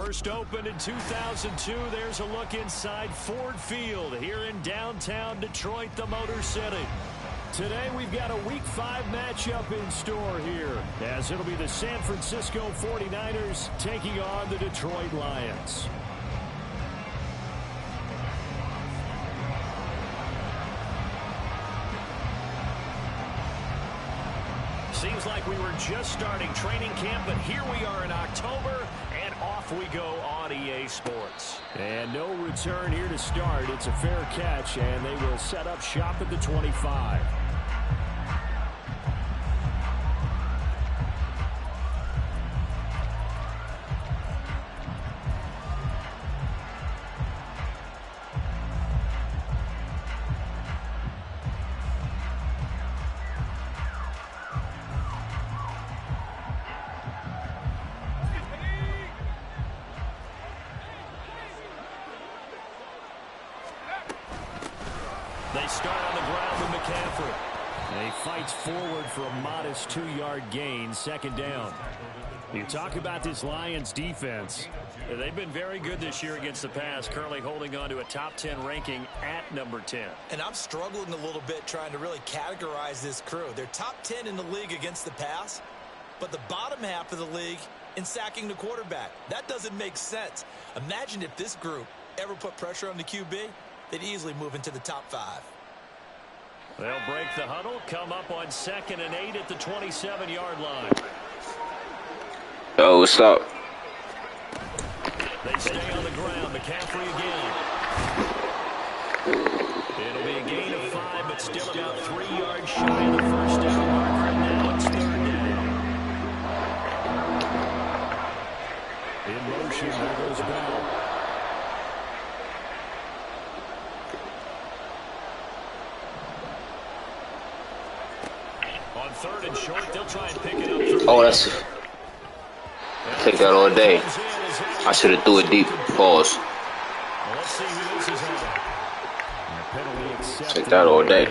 First opened in 2002, there's a look inside Ford Field here in downtown Detroit, the Motor City. Today we've got a Week 5 matchup in store here, as it'll be the San Francisco 49ers taking on the Detroit Lions. Seems like we were just starting training camp, but here we are in October, and off we go on EA Sports. And no return here to start. It's a fair catch, and they will set up shop at the 25. They start on the ground with McCaffrey. And he fights forward for a modest 2-yard gain, second down. You talk about this Lions defense. They've been very good this year against the pass, currently holding on to a top 10 ranking at number 10. And I'm struggling a little bit trying to really categorize this crew. They're top 10 in the league against the pass, but the bottom half of the league in sacking the quarterback. That doesn't make sense. Imagine if this group ever put pressure on the QB. They'd easily move into the top 5. They'll break the huddle, come up on 2nd and 8 at the 27-yard line. Oh, what's up? They stay on the ground. McCaffrey again. It'll be a gain of 5, but still about 3 yards shy of the first down marker, and now it's 3rd down. In motion, there goes Bell. On 3rd and short, they'll try and pick it up through. Oh, that's... Take that all day. I should have threw it deep. Pause. Let's see who this is on. Take that all day.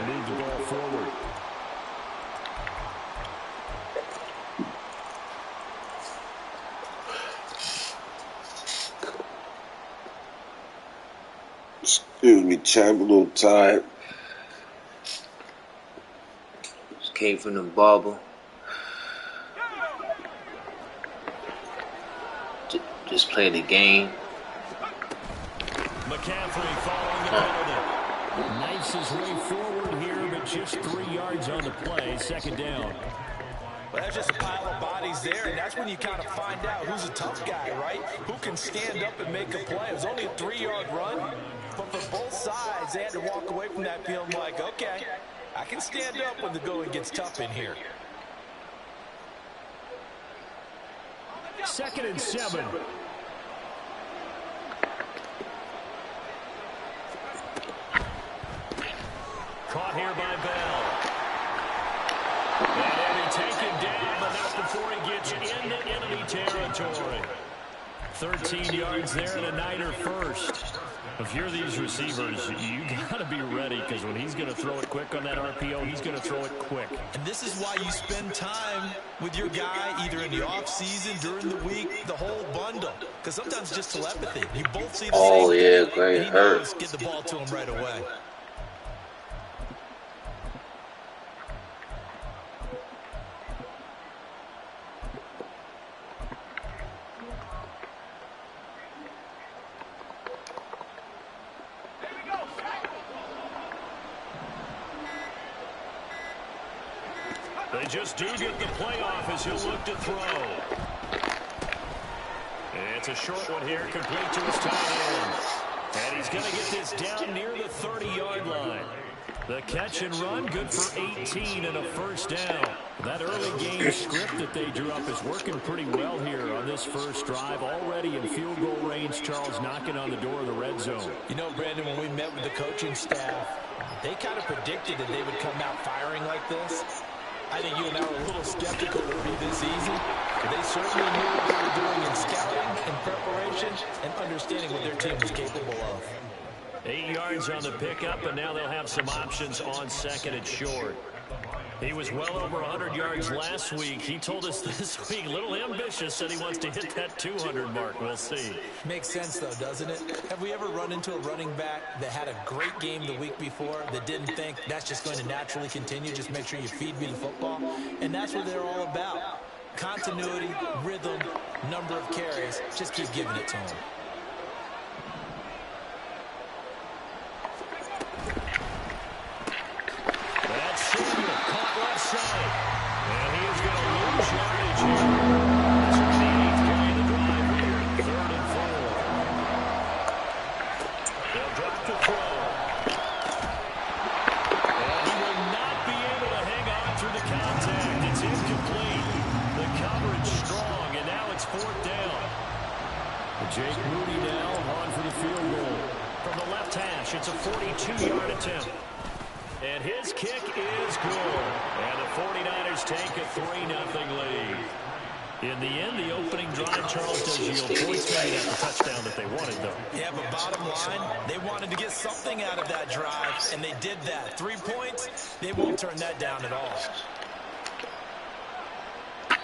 Excuse me, champ, a little tired. Just came from the barber. Just played the game. McCaffrey following the penalty. Knifes his way forward here, but just 3 yards on the play. Second down. Well, that's just a pile of bodies there, and that's when you kind of find out who's a tough guy, right? Who can stand up and make a play. It was only a 3-yard run, but for both sides, they had to walk away from that feeling like, okay, I can stand up when the going gets tough in here. 2nd and 7. Caught here by Bell. And they take him down, but not before he gets into enemy territory. 13 yards there and a Niner first. If you're these receivers, you got to be ready, because when he's going to throw it quick on that RPO, he's going to throw it quick. And this is why you spend time with your guy, either in the offseason, during the week, the whole bundle. Because sometimes just telepathy. You both see the same Oh, yeah, thing, great. and he knows, get the ball to him right away. They just do get the playoff as he'll look to throw. It's a short one here, complete to his tight end. And he's going to get this down near the 30-yard line. The catch and run, good for 18 and a first down. That early game script that they drew up is working pretty well here on this first drive. Already in field goal range, Charles knocking on the door of the red zone. You know, Brandon, when we met with the coaching staff, they kind of predicted that they would come out firing like this. I think you and I were a little skeptical it would be this easy, but they certainly knew what they were doing in scouting and preparation and understanding what their team was capable of. 8 yards on the pickup, and now they'll have some options on 2nd and short. He was well over 100 yards last week. He told us this week, a little ambitious, said he wants to hit that 200 mark. We'll see. Makes sense, though, doesn't it? Have we ever run into a running back that had a great game the week before that didn't think that's just going to naturally continue? Just make sure you feed me the football. And that's what they're all about. Continuity, rhythm, number of carries. Just keep giving it to him. And he is going to lose yardage here. This will be the 8th play of the drive here. 3rd and 4. They'll drop the throw. And he will not be able to hang on through the contact. It's incomplete. The coverage strong, and now it's 4th down. Jake Moody now on for the field goal. From the left hash, it's a 42-yard attempt. And his kick is good. And the 49ers take a 3-0 lead. In the end, the opening drive, Charles, does yield points. Maybe not the touchdown that they wanted, though. Yeah, but bottom line, they wanted to get something out of that drive, and they did that. 3 points, they won't turn that down at all.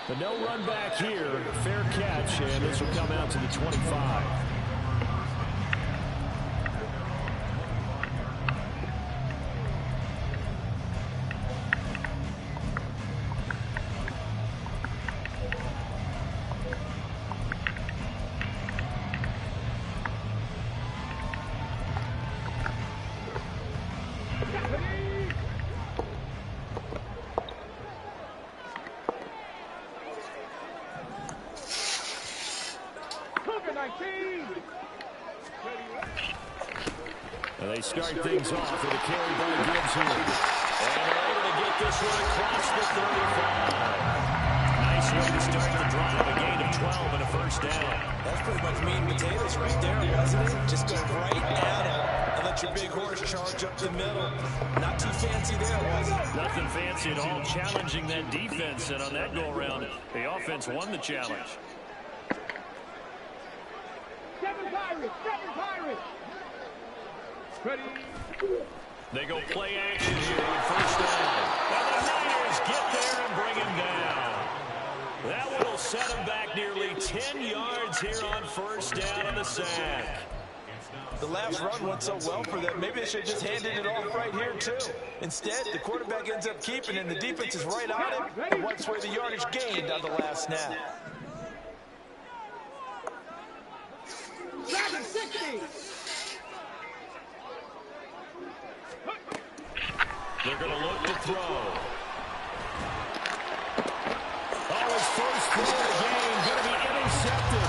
But no run back here. Fair catch, and this will come out to the 25. And they start things off with a carry by Gibbs here. And they're able to get this one across the 35. Nice way to start the drive. A gain of 12 and a first down. That's pretty much meat and potatoes right there, wasn't it? Just go right at him and let your big horse charge up the middle. Not too fancy there, was it? Nothing fancy at all. Challenging that defense. And on that go-around, the offense won the challenge. Seven Pirates! Ready. They go play action here on first down. And the Niners get there and bring him down. That one will set him back nearly 10 yards here on first down on the sack. The last run went so well for them. Maybe they should have just handed it off right here, too. Instead, the quarterback ends up keeping it, and the defense is right on him and wipes away the yardage gained on the last snap. 760. They're going to look to throw. Oh, his first throw of the game going to be intercepted.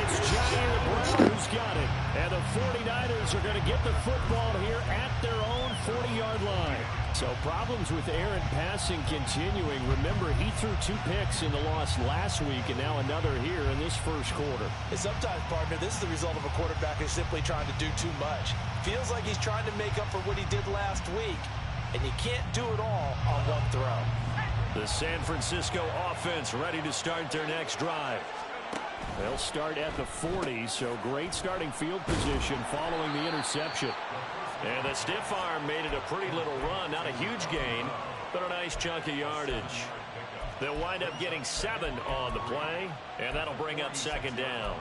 It's Jair Brown who's got it. And the 49ers are going to get the football here at their own 40-yard line. So problems with Aaron passing continuing. Remember, he threw 2 picks in the loss last week and now another here in this first quarter. And sometimes, partner, this is the result of a quarterback who's simply trying to do too much. Feels like he's trying to make up for what he did last week. And you can't do it all on one throw. The San Francisco offense ready to start their next drive. They'll start at the 40, so great starting field position following the interception. And the stiff arm made it a pretty little run. Not a huge gain, but a nice chunk of yardage. They'll wind up getting 7 on the play, and that'll bring up second down.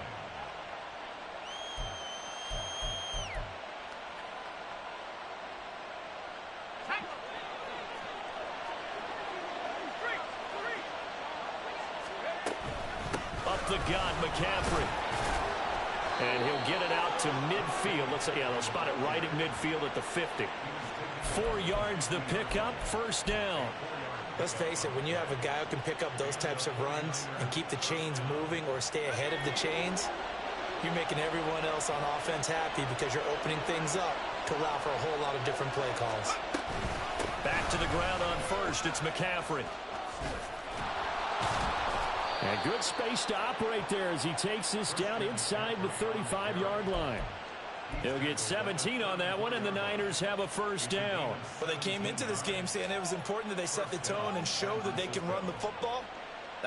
Up the gut, McCaffrey. And he'll get it out to midfield. Let's say, yeah, they'll spot it right at midfield at the 50. 4 yards the pickup, first down. Let's face it, when you have a guy who can pick up those types of runs and keep the chains moving or stay ahead of the chains, you're making everyone else on offense happy because you're opening things up to allow for a whole lot of different play calls. Back to the ground on first, it's McCaffrey. And good space to operate there as he takes this down inside the 35-yard line. He'll get 17 on that one, and the Niners have a first down. Well, they came into this game saying it was important that they set the tone and show that they can run the football.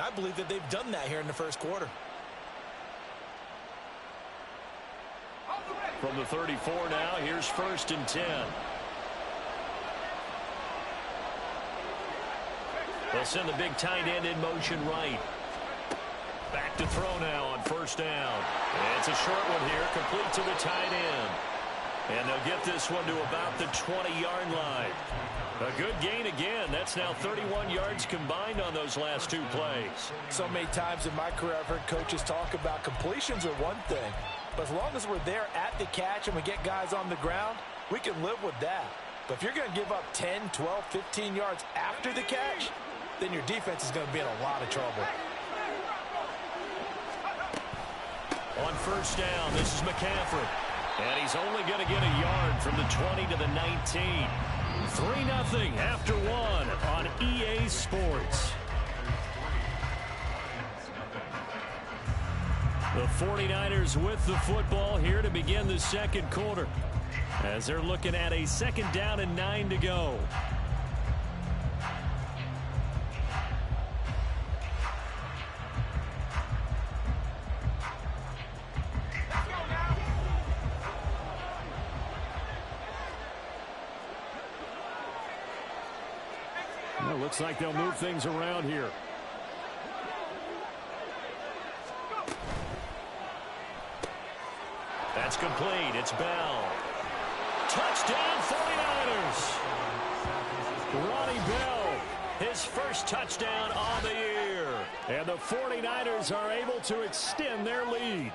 I believe that they've done that here in the first quarter. From the 34 now, here's first and 10. They'll send the big tight end in motion right. Back to throw now on first down. It's a short one here, complete to the tight end. And they'll get this one to about the 20-yard line. A good gain again. That's now 31 yards combined on those last two plays. So many times in my career I've heard coaches talk about completions are one thing. But as long as we're there at the catch and we get guys on the ground, we can live with that. But if you're going to give up 10, 12, 15 yards after the catch, then your defense is going to be in a lot of trouble. On first down, this is McCaffrey. And he's only going to get a yard from the 20 to the 19. 3-0 after one on EA Sports. The 49ers with the football here to begin the second quarter, as they're looking at a 2nd down and 9 to go. Well, looks like they'll move things around here. That's complete. It's Bell. Touchdown 49ers. Ronnie Bell, his first touchdown on the year. And the 49ers are able to extend their lead.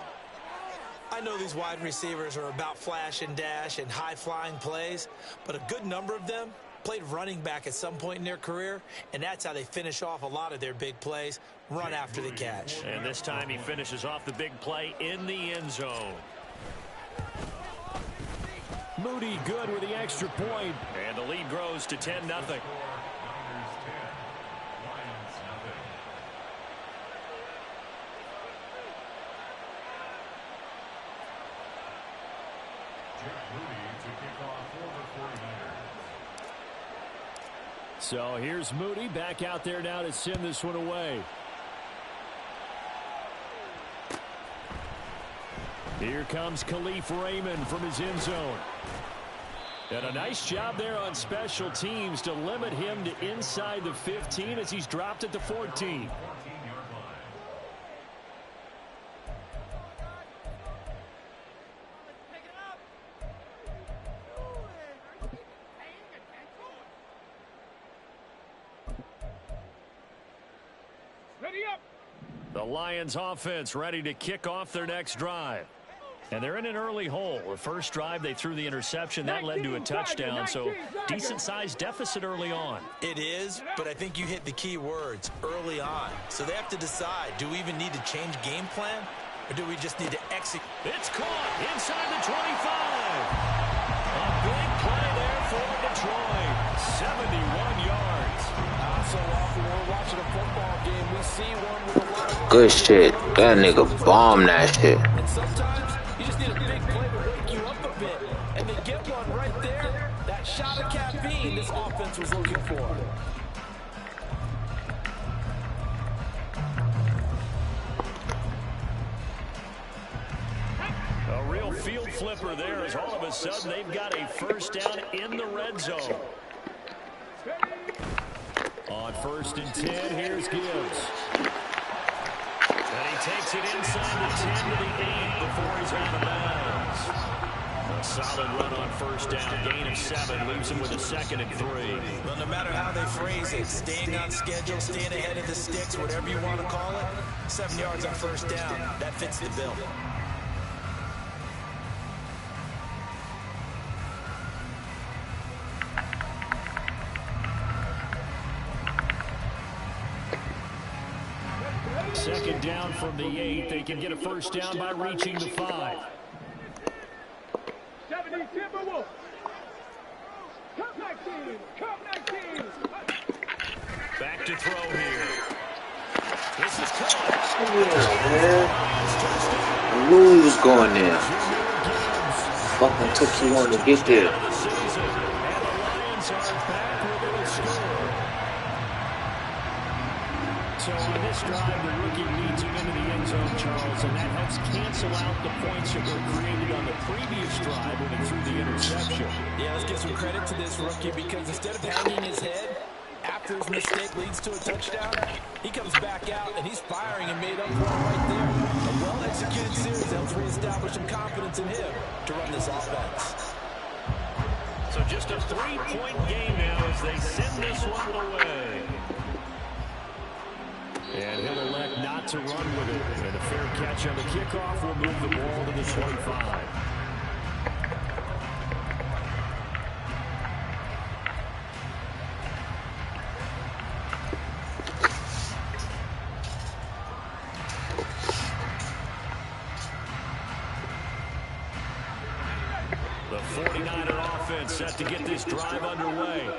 I know these wide receivers are about flash and dash and high-flying plays, but a good number of them played running back at some point in their career, and that's how they finish off a lot of their big plays, run after the catch. And this time he finishes off the big play in the end zone. Moody good with the extra point, and the lead grows to 10-0. So here's Moody back out there now to send this one away. Here comes Khalif Raymond from his end zone. And a nice job there on special teams to limit him to inside the 15 as he's dropped at the 14. The Lions offense ready to kick off their next drive. And they're in an early hole. The first drive, they threw the interception. That led to a touchdown, so decent-sized deficit early on. It is, but I think you hit the key words, early on. So they have to decide, do we even need to change game plan, or do we just need to execute? It's caught inside the 25. A big play there for Detroit. 71 yards. So often when we're watching a football game, we see one with a lot of... Good shit. That nigga bombed that shit. And sometimes you just need a big play to wake you up a bit. And they get one right there. That shot of caffeine this offense was looking for. A real field flipper there as all of a sudden they've got a first down in the red zone. On 1st and 10, here's Gibbs. And he takes it inside the 10 to the 8 before he's out of bounds. A solid run on first down, gain of 7, leaves him with a 2nd and 3. Well, no matter how they phrase it, staying on schedule, staying ahead of the sticks, whatever you want to call it, 7 yards on first down, that fits the bill. Second down from the 8. They can get a first down by reaching the 5. 70 Timberwolves. Come 19. Come 19. Back to throw here. This is caught. I knew he was going there. Fucking took too long to get there. So on this drive, the rookie leads him into the end zone, Charles, and that helps cancel out the points that were created on the previous drive when he threw the interception. Yeah, let's give some credit to this rookie because instead of hanging his head, after after his mistake leads to a touchdown, he comes back out, and he's firing and made up for it right there. A well-executed series helps reestablish some confidence in him to run this offense. So just a 3-point game now as they send this one away. And he'll elect not to run with it. And a fair catch on the kickoff will move the ball to the 25. The 49er offense set to get this drive underway.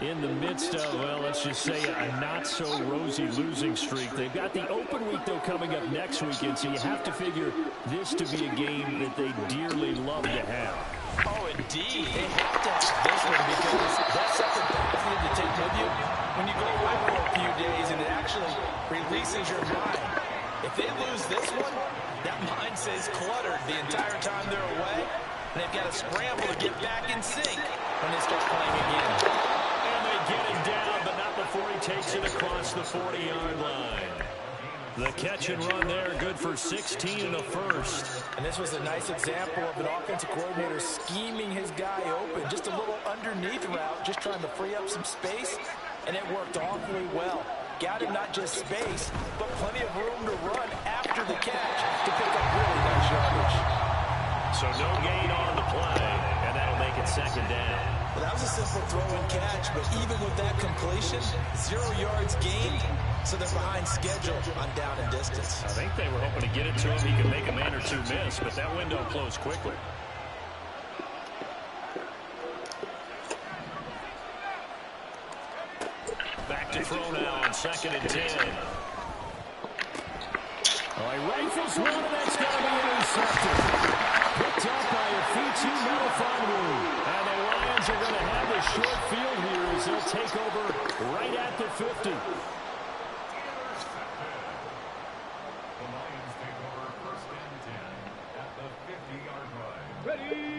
In the midst of, well, let's just say a not-so-rosy losing streak. They've got the open week, though, coming up next weekend, so you have to figure this to be a game that they dearly love to have. Oh, indeed. They have to have this one because that's something positive to take with you when you go away for a few days, and it actually releases your mind. If they lose this one, that mind stays cluttered the entire time they're away, and they've got to scramble to get back in sync when they start playing again. Get him down, but not before he takes it across the 40-yard line. The catch and run there, good for 16 and a first. And this was a nice example of an offensive coordinator scheming his guy open. Just a little underneath route, just trying to free up some space, and it worked awfully well. Got him not just space, but plenty of room to run after the catch to pick up really nice yardage. So no gain on the play, and that'll make it second down. Well, that was a simple throw and catch, but even with that completion, 0 yards gained, so they're behind schedule on down and distance. I think they were hoping to get it to him. He could make a man or two miss, but that window closed quickly. Back to throw now on 2nd and 10. Oh, he rifles one, and that's going to be intercepted. Picked up by a Fitu Melifonwu. And the Lions are going to have a short field here as they'll take over right at the 50.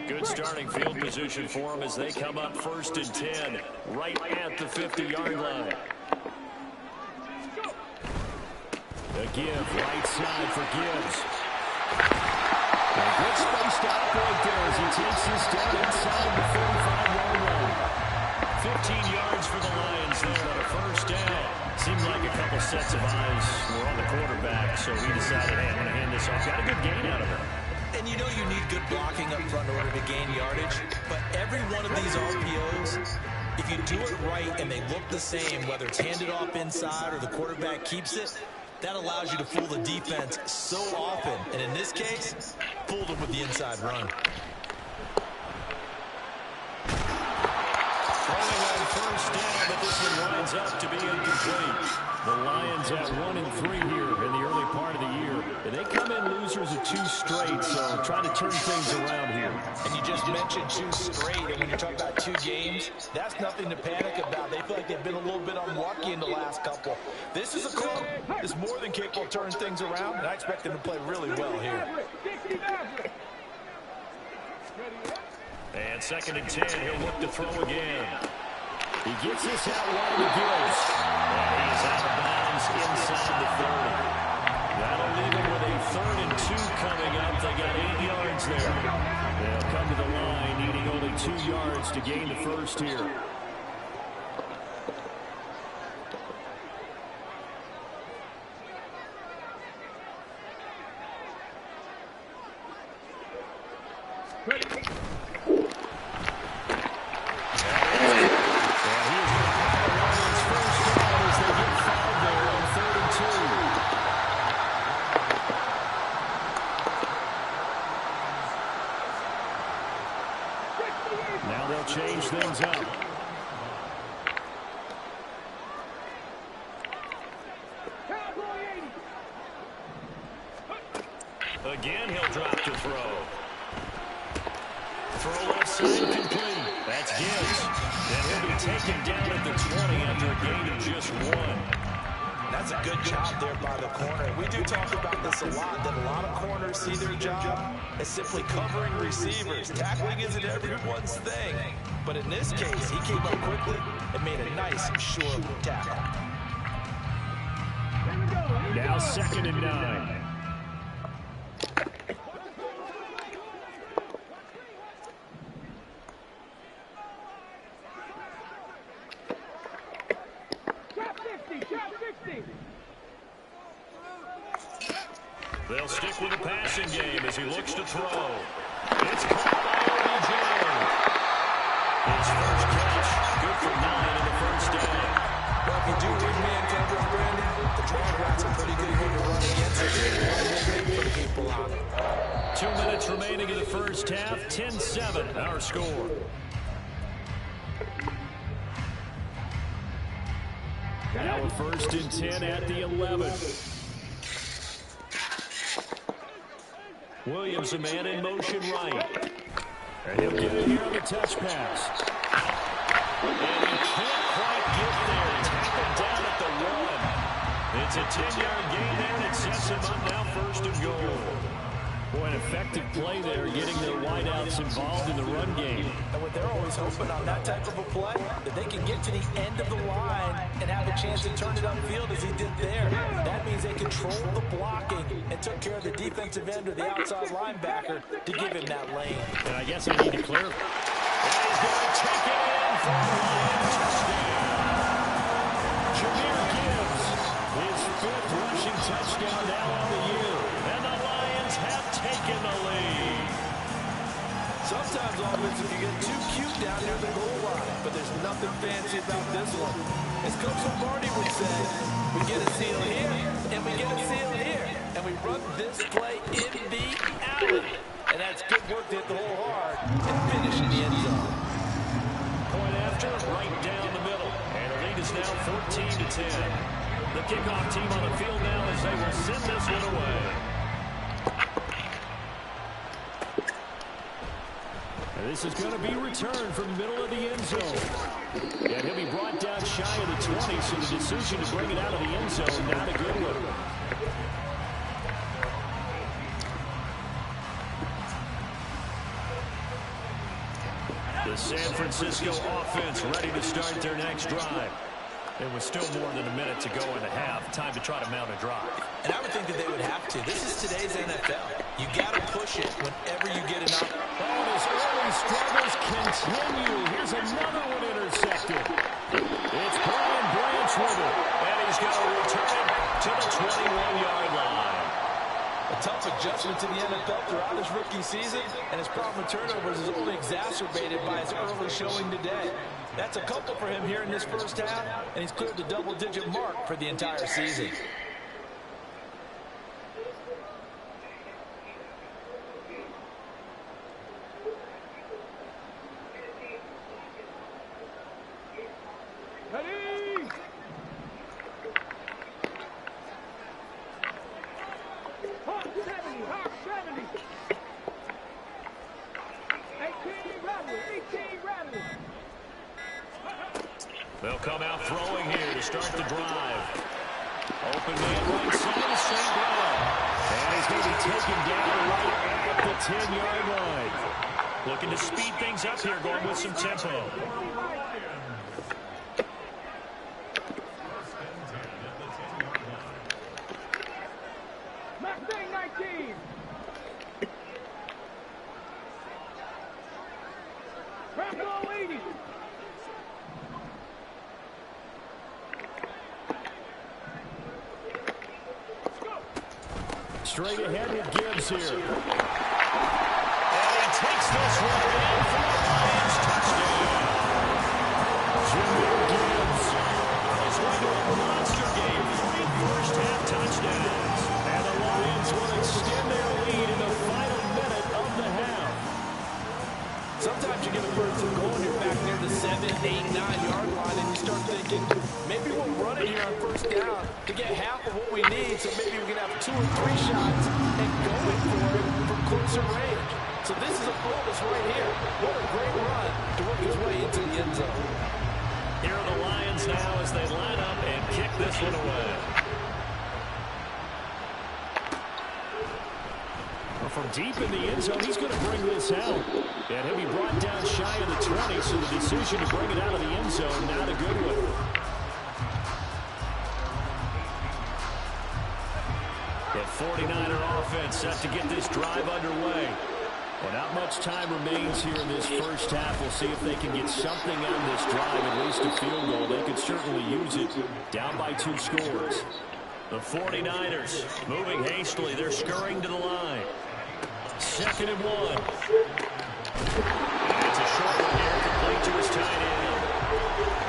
Good starting field position for them as they come up 1st and 10 right at the 50-yard line. The give, right side for Gibbs. A good space to operate there as he takes this down inside the 45-yard line. 15 yards for the Lions there on a first down. Seemed like a couple sets of eyes were on the quarterback, so he decided, hey, I'm going to hand this off. Got a good gain out of it. And you know you need good blocking up front in order to gain yardage, but every one of these RPOs, if you do it right and they look the same, whether it's handed off inside or the quarterback keeps it, that allows you to fool the defense so often. And in this case, fooled them with the inside run. Throwing on first down, but this one winds up to be incomplete. The Lions at 1-3 here in the early part of the year. And they come in losers of 2 straight, so trying to turn things around here. And you just mentioned 2 straight, and when you're talking about 2 games, that's nothing to panic about. They feel like they've been a little bit unlucky in the last couple. This is a club that's more than capable of turning things around, and I expect them to play really well here. And 2nd and 10, he'll look to throw again. He gets this out wide to Gibbs. And he's out of bounds inside the 30. That'll leave him with a 3rd and 2 coming up. They got 8 yards there. They'll come to the line, needing only 2 yards to gain the first here. Now they'll change things up. Again, he'll drop to throw. Throw left side complete. That's Gibbs. And he'll be taken down at the 20 after a gain of just 1. That's a good job there by the corner. We do talk about this a lot, that a lot of corners see their job as simply covering receivers. Tackling isn't everyone's thing. But in this case, he came up quickly and made a nice, sure tackle. Now 2nd and 9. They'll stick with the passing game as he looks to throw. It's caught by OBJ. His first catch, good for 9 in the first down. Well, if you do read man coverage, Brandon, the drag routes are pretty good here to run against it. For the people out. 2 minutes remaining in the first half. 10-7, our score. Now a 1st and 10 at the 11. Williams, a man in motion right. And he'll get it here on the touch pass. And he can't quite get there. Tackled down at the 1. It's a 10-yard gain there, and it sets him up now 1st and goal. Boy, an effective play there, getting their wideouts involved in the run game. And what they're always hoping on that type of a play, that they can get to the end of the line and have a chance to turn it upfield as he did there. That means they controlled the blocking and took care of the defensive end or the outside linebacker to give him that lane. And I guess I need to clear. And he's going to take it in for a Lions touchdown. Jahmyr Gibbs, his 5th rushing touchdown now on the year. And the Lions have taken the lead. Sometimes offense can get too cute down near the goal line, but there's nothing fancy about this one. As Coach Lombardi would say, we get a seal here, and we get a seal here, and we run this play in the alley. And that's good work to hit the hole hard and finish in the end zone. Point after, right down the middle. And the lead is now 14-10. The kickoff team on the field now as they will send this one away. And this is going to be returned from the middle of the end zone. And he'll be brought down shy of the 20, so the decision to bring it out of the end zone, not a good one. The San Francisco offense ready to start their next drive. There was still more than a minute to go in the half. Time to try to mount a drive. And I would think that they would have to. This is today's NFL. You got to push it whenever you get enough. Oh, his early struggles continue. Here's another one intercepted. It's Brian Branch with it. And he's going to return it to the 21-yard line. A tough adjustment to the NFL throughout his rookie season, and his problem with turnovers is only exacerbated by his early showing today. That's a couple for him here in this first half, and he's cleared the double-digit mark for the entire season. They'll come out throwing here to start the drive. Open man right side of St. Brown. And he's going to be taken down right at the 10-yard line. Looking to speed things up here, going with some tempo. Mustang 19. Rambo 80. Straight ahead with Gibbs here. And he takes this one in for the Lions touchdown. Jahmyr Gibbs is going to a monster game. 3 first-half touchdowns. And the Lions will extend their lead in the final minute of the half. Sometimes you get a first and goal and you're back near the 7, 8, 9-yard line, and you start thinking, maybe we'll run it here on first down to get half of what we need, so maybe we can have 2 or 3 shots and go in for it from closer range. So this is a bonus right here. What a great run to work his way into the end zone. Here are the Lions now as they line up and kick this one away. from deep in the end zone, he's going to bring this out. And he'll be brought down shy of the 20, so the decision to bring it out of the end zone, not a good one. The 49er offense set to get this drive underway. Well, not much time remains here in this first half. We'll see if they can get something out of this drive, at least a field goal. They could certainly use it, down by 2 scores. The 49ers moving hastily. They're scurrying to the line. 2nd and 1. And it's a short one here, complete to his tight end.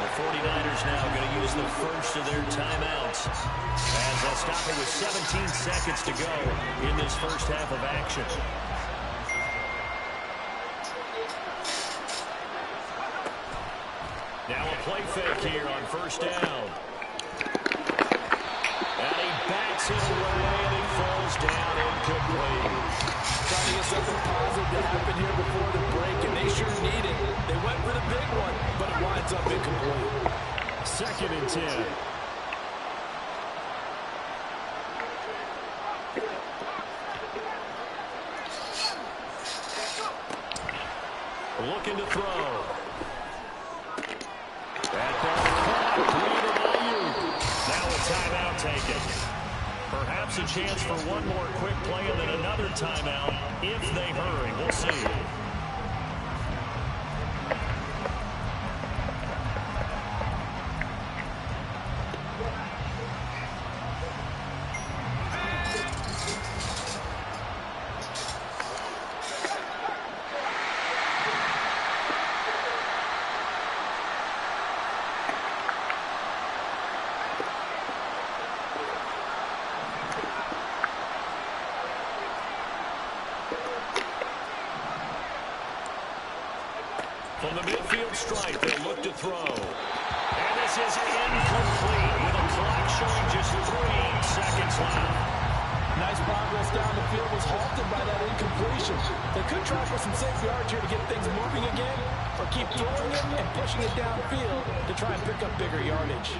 The 49ers now going to use the first of their timeouts as they'll stop it with 17 seconds to go in this first half of action. Now a play fake here on first down. And he backs it away, and it falls down incomplete. Trying to get something positive to happen here before the break, and they sure need it. They went for the big one, but it winds up incomplete. 2nd and 10. Looking to throw. That ball caught. Now a timeout taken. Perhaps a chance for one more quick play and then another timeout if they hurry. We'll see. From the midfield stripe, they look to throw. And this is incomplete with a clock showing just 3 seconds left. Nice progress down the field was halted by that incompletion. They could try for some safe yards here to get things moving again, or keep throwing it and pushing it downfield to try and pick up bigger yardage.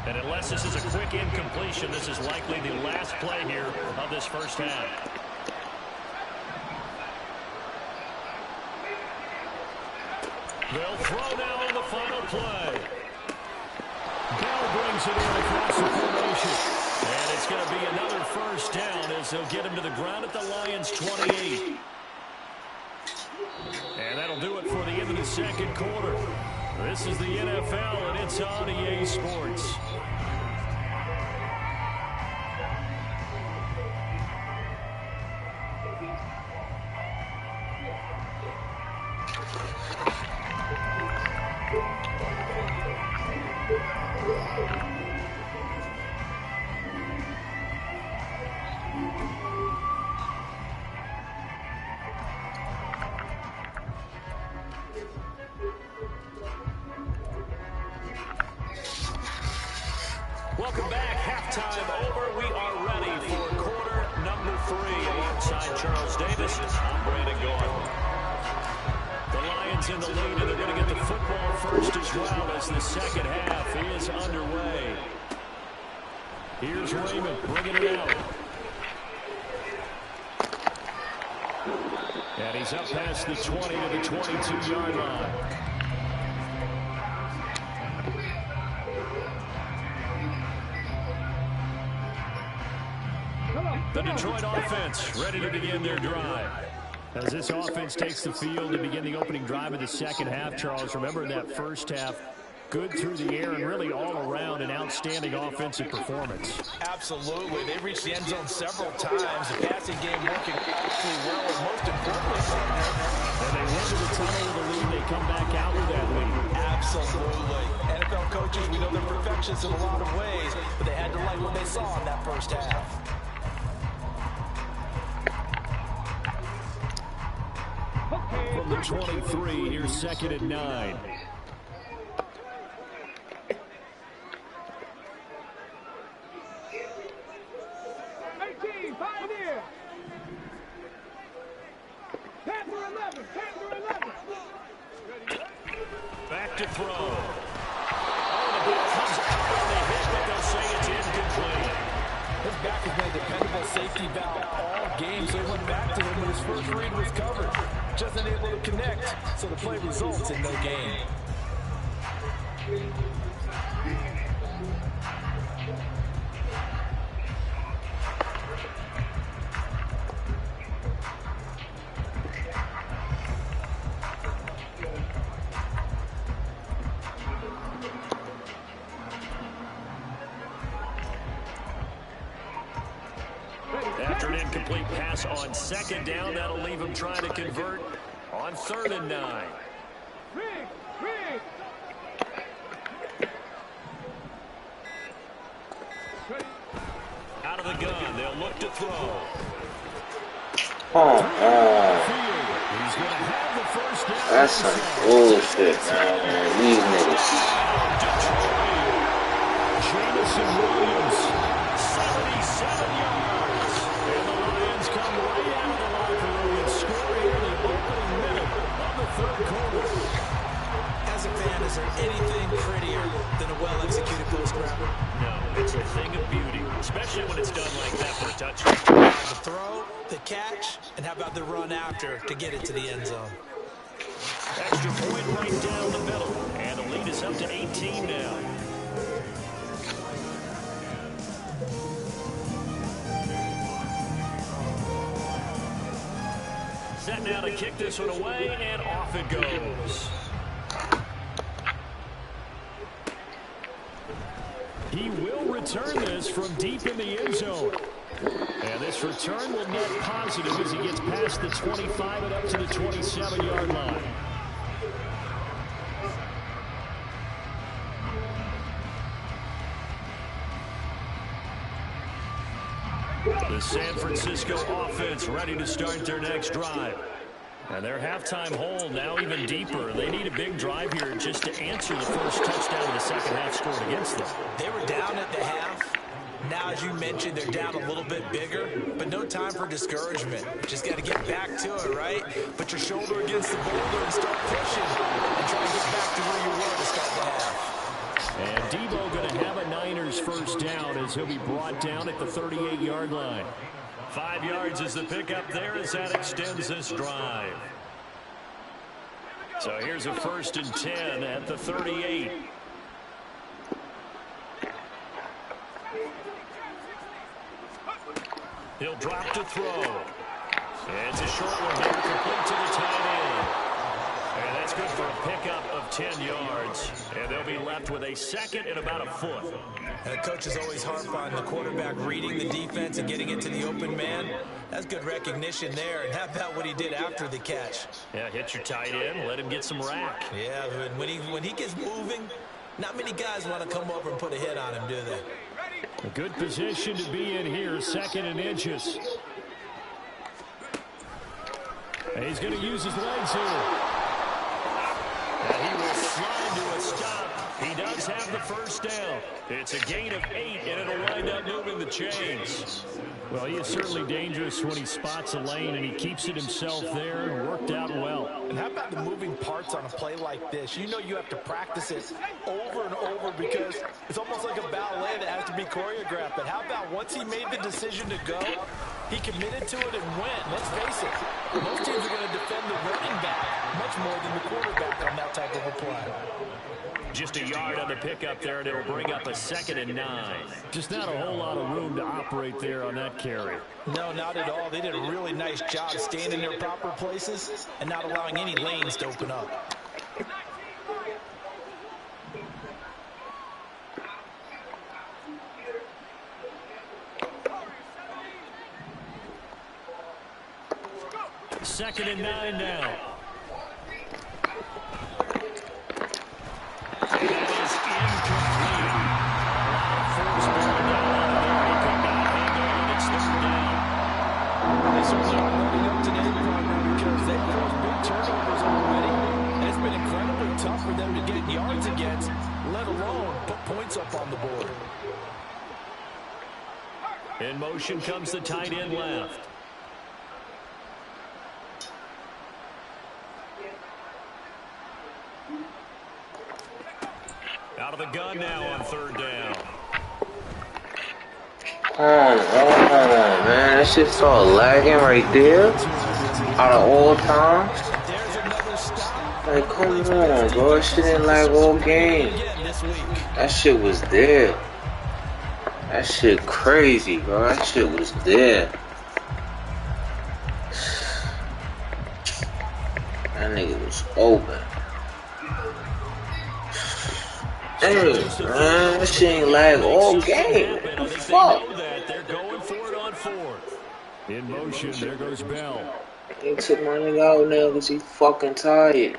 And unless this is a quick incompletion, this is likely the last play here of this first half. They'll throw now on the final play. Bell brings it in across the formation. And it's going to be another first down as they'll get him to the ground at the Lions' 28. And that'll do it for the end of the second quarter. This is the NFL, and it's on EA Sports. Welcome back. Halftime over. We are ready for quarter number 3 alongside Charles Davis. I'm Brandon Gordon. The Lions in the lead, and they're going to get the football first as well as the second half is underway. Here's Raymond bringing it out. And he's up past the 20 to the 22-yard line. The Detroit offense ready to begin their drive. As this offense takes the field to begin the opening drive of the second half, Charles, remember in that first half, good through the air and really all around an outstanding offensive performance. Absolutely. They reached the end zone several times. The passing game working awfully well, and most importantly, and they went to the tunnel with the lead. They come back out with that lead. Absolutely. NFL coaches, we know they're perfectionists in a lot of ways, but they had to like what they saw in that first half. From the 23, here's 2nd and 9. Back to throw. Oh, the ball comes out on the hit, but they'll say it's incomplete. His back has been a dependable safety valve all game, so he went back to him when his first read was covered. Just unable to connect, so the play results in no gain. After an incomplete pass on second down, that'll leave him trying to convert on 3rd and 9. Out of the gun, they'll look to throw. He's going to have the first down. That's some bullshit, man. These niggas. Jamison Williams, 77 yards. And the Lions come right out of the locker room and score here in the opening minute of the 3rd quarter. As a fan, is there anything prettier than a well-executed post grab? No, it's a thing of beauty, especially when it's done like that for a touchdown. The throw, the catch, and how about the run after to get it to the end zone? Extra point right down the middle. And the lead is up to 18 now. Set now to kick this one away, and off it goes. He will return this from deep in the end zone. And this return will net positive as he gets past the 25 and up to the 27-yard line. The San Francisco offense ready to start their next drive. And their halftime hole now even deeper. They need a big drive here just to answer the first touchdown of the second half scored against them. They were down at the half. Now, as you mentioned, they're down a little bit bigger, but no time for discouragement. Just got to get back to it, right? Put your shoulder against the boulder and start pushing and try to get back to where you were to start the half. And Debo going to have a Niners first down as he'll be brought down at the 38-yard line. 5 yards is the pickup there as that extends this drive. So here's a 1st and 10 at the 38. He'll drop to throw. And it's a short one here, complete to the tight end. And that's good for a pickup of 10 yards. And they'll be left with a 2nd and about a foot. And the coaches always harp on the quarterback reading the defense and getting it to the open man. That's good recognition there. And how about what he did after the catch? Yeah, hit your tight end, let him get some rack. Yeah, when he gets moving, not many guys want to come over and put a hit on him, do they? A good position to be in here, 2nd and inches. And he's going to use his legs here. And he will slide to a stop. He does have the first down. It's a gain of 8, and it'll wind up moving the chains. Well, he is certainly dangerous when he spots a lane, and he keeps it himself there and worked out well. And how about the moving parts on a play like this? You know you have to practice it over and over because it's almost like a ballet that has to be choreographed. But how about once he made the decision to go, he committed to it and went. Let's face it, most teams are going to defend the running back much more than the quarterback on that type of a play. Just a yard on the pickup there, and it'll bring up a 2nd and 9. Just not a whole lot of room to operate there on that carry. No, not at all. They did a really nice job staying in their proper places and not allowing any lanes to open up. Second and 9 now. For them to get yards against, let alone put points up on the board. In motion comes the tight end left. Out of the gun now on 3rd down. Come on, man. That shit started lagging right there. Out of all time. Like, come on, bro. That shit didn't lag all game. That shit was there. That shit crazy, bro. That shit was there. That nigga was open. Dang, man. That shit ain't lag all game. What the fuck? They're going for it on fourth. In motion, there goes Bell. He took my nigga out now because he fucking tired.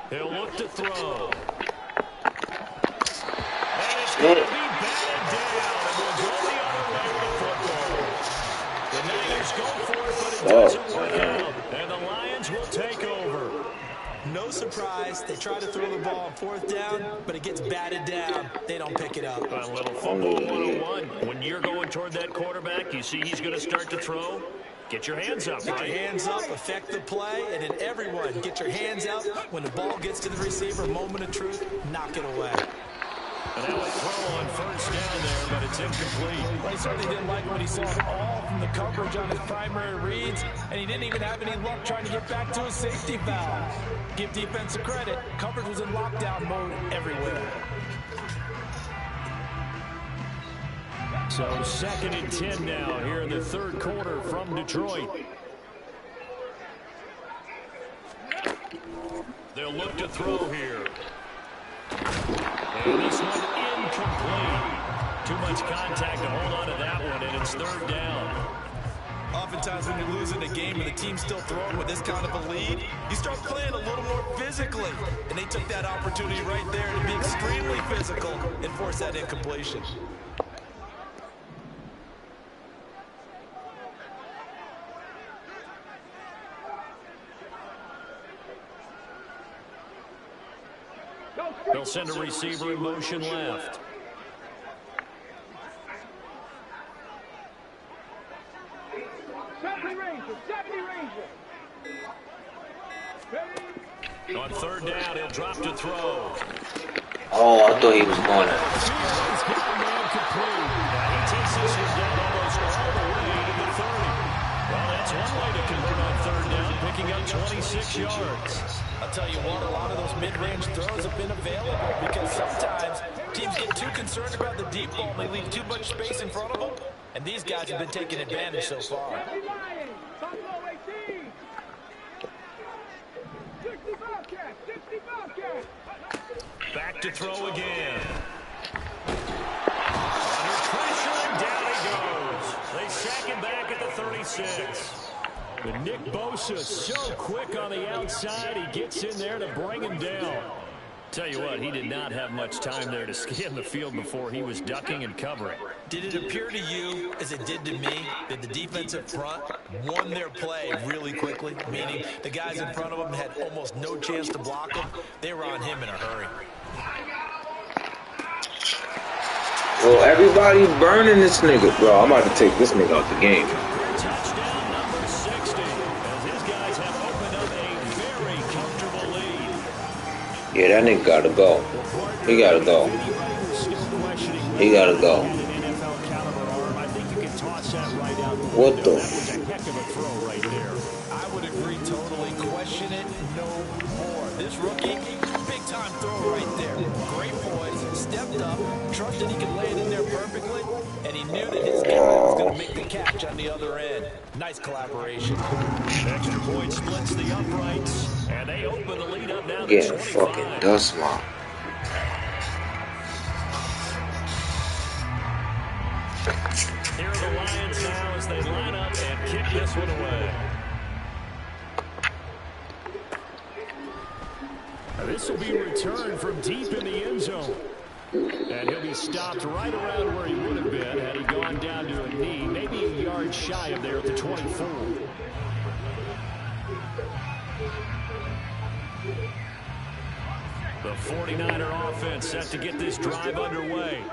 He'll look to throw. And it's going to be batted down. And we'll go the other way with the football. The Niners go for it, but it doesn't work out. And the Lions will take over. No surprise, they try to throw the ball on fourth down, but it gets batted down. They don't pick it up. A little football 101. When you're going toward that quarterback, you see he's going to start to throw. Get your hands up, right? Get your hands up, affect the play, and then everyone get your hands out. When the ball gets to the receiver, moment of truth, knock it away. And now a throw on first down there, but it's incomplete. Well, he certainly didn't like what he saw all from the coverage on his primary reads, and he didn't even have any luck trying to get back to his safety valve. Give defense a credit. Coverage was in lockdown mode everywhere. So 2nd and 10 now here in the third quarter from Detroit. They'll look to throw here. And this one incomplete. Too much contact to hold on to that one, and it's third down. Oftentimes when you're losing a game and the team's still throwing with this kind of a lead, you start playing a little more physically. And they took that opportunity right there to be extremely physical and force that incompletion. They'll send a receiver in motion left. On third down, he'll drop to throw. Oh, I thought he was going to. He takes this one down almost all the way to the 30. Well, that's one way to convert on third down, picking up 26 yards. I'll tell you what, a lot of those mid-range throws have been available because sometimes teams get too concerned about the deep ball and they leave too much space in front of them. And these guys have been taking advantage so far. Back to throw again. Under pressure, and down he goes. They sack him back at the 36. But Nick Bosa so quick on the outside. He gets in there to bring him down. Tell you what, he did not have much time there to scan the field before he was ducking and covering. Did it appear to you, as it did to me, that the defensive front won their play really quickly? Meaning the guys in front of them had almost no chance to block him. They were on him in a hurry. Well, everybody burning this nigga, bro. I'm about to take this nigga out the game. Touchdown number 60, as his guys have opened up a very comfortable lead. Yeah, that nigga gotta go. He gotta go. He gotta go. What the? Heck of a throw right there. I would agree totally. Question it no more. This rookie, big time throw right there. Great poise, stepped up, trusted he could lay it in there perfectly, and he knew that his guy was going to make the catch on the other end. Nice collaboration. Extra point splits the uprights, and they open the lead up now to Getting 25. fucking dust mop. Here are the Lions now as they line up and kick this one away. This will be returned from deep in the end zone. And he'll be stopped right around where he would have been had he gone down to a knee, maybe a yard shy of there at the 24. The 49er offense set to get this drive underway.